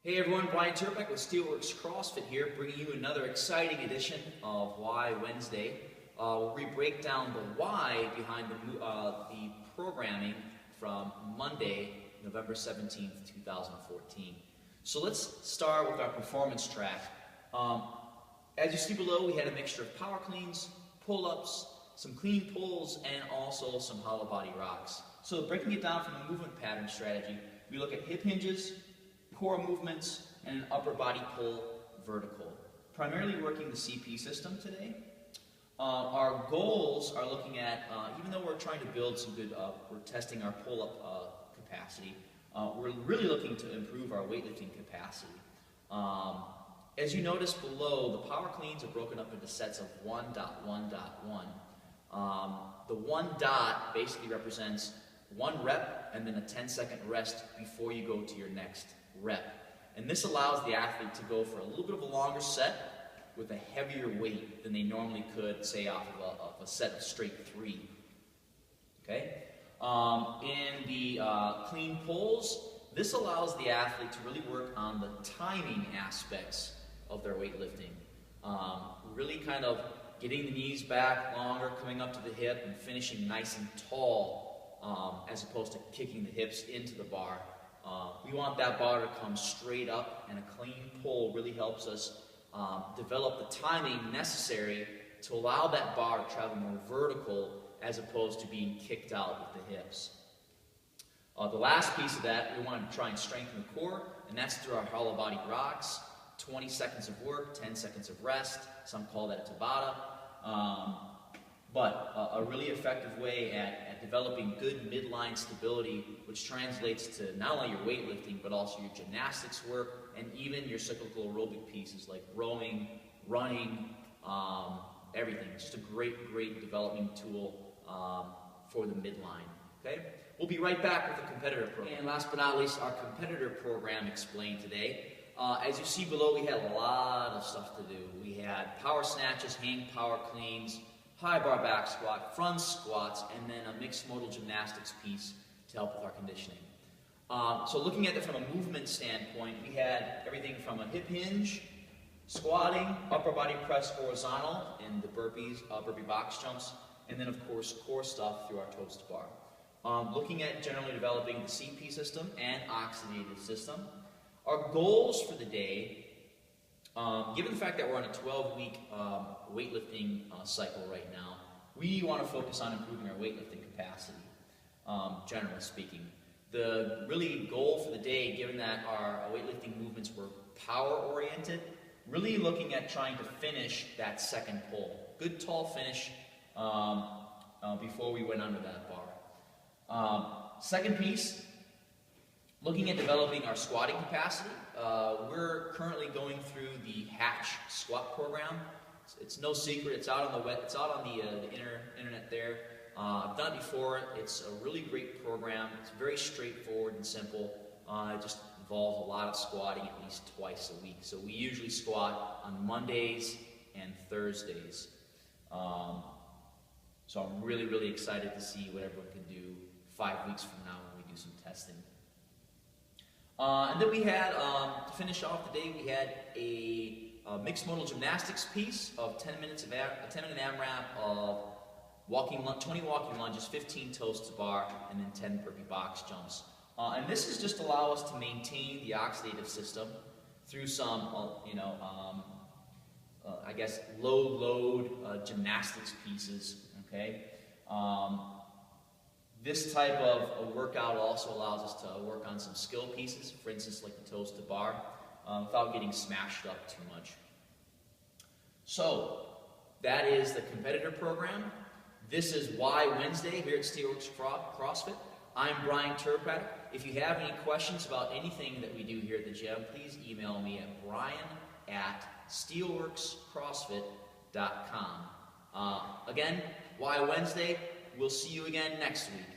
Hey everyone, Brian Turbeck with Steelworks CrossFit here, bringing you another exciting edition of Why Wednesday, where we break down the why behind the programming from Monday, November 17th, 2014. So let's start with our performance track. As you see below, we had a mixture of power cleans, pull-ups, some clean pulls, and also some hollow body rocks. So breaking it down from a movement pattern strategy, we look at hip hinges, core movements, and an upper body pull vertical. Primarily working the CP system today. Our goals are looking at, even though we're trying to build some good, we're testing our pull-up capacity, we're really looking to improve our weightlifting capacity. As you notice below, the power cleans are broken up into sets of 1.1.1. The 1 dot basically represents 1 rep and then a 10-second rest before you go to your next rep. And this allows the athlete to go for a little bit of a longer set with a heavier weight than they normally could, say, off of a set of straight 3. Okay? In the clean pulls, this allows the athlete to really work on the timing aspects of their weightlifting. Really kind of getting the knees back longer, coming up to the hip, and finishing nice and tall, as opposed to kicking the hips into the bar. We want that bar to come straight up, and a clean pull really helps us develop the timing necessary to allow that bar to travel more vertical as opposed to being kicked out with the hips. The last piece of that, we want to try and strengthen the core, and that's through our hollow body rocks. 20 seconds of work, 10 seconds of rest. Some call that a Tabata. But a really effective way at developing good midline stability, which translates to not only your weightlifting, but also your gymnastics work, and even your cyclical aerobic pieces like rowing, running, everything. It's just a great development tool for the midline. Okay? We'll be right back with the competitor program. And last but not least, our competitor program explained today. As you see below, we had a lot of stuff to do. We had power snatches, hang power cleans, high bar back squat, front squats, and then a mixed modal gymnastics piece to help with our conditioning. So looking at it from a movement standpoint, we had everything from a hip hinge, squatting, upper body press horizontal in the burpees, burpee box jumps, and then of course core stuff through our toes to bar. Looking at generally developing the CP system and oxidative system. Our goals for the day, given the fact that we're on a 12-week weightlifting cycle right now, we want to focus on improving our weightlifting capacity, generally speaking. The really goal for the day, given that our weightlifting movements were power-oriented, really looking at trying to finish that second pull. Good tall finish before we went under that bar. Second piece, looking at developing our squatting capacity. We're currently going through the Hatch squat program. It's no secret. It's out on the internet there. I've done it before. It's a really great program. It's very straightforward and simple. It just involves a lot of squatting at least twice a week. So we usually squat on Mondays and Thursdays. So I'm really excited to see what everyone can do 5 weeks from now when we do some testing. And then we had, to finish off the day, we had a mixed modal gymnastics piece of 10 minute AMRAP of 20 walking lunges, 15 toes to bar, and then 10 burpee box jumps. And this is just allow us to maintain the oxidative system through some, I guess, low load gymnastics pieces. Okay. This type of workout also allows us to work on some skill pieces, for instance, like the toes to bar, without getting smashed up too much. So, that is the competitor program. This is Why Wednesday here at Steelworks CrossFit. I'm Brian Turbeck. If you have any questions about anything that we do here at the gym, please email me at brian@steelworkscrossfit.com. Again, Why Wednesday? We'll see you again next week.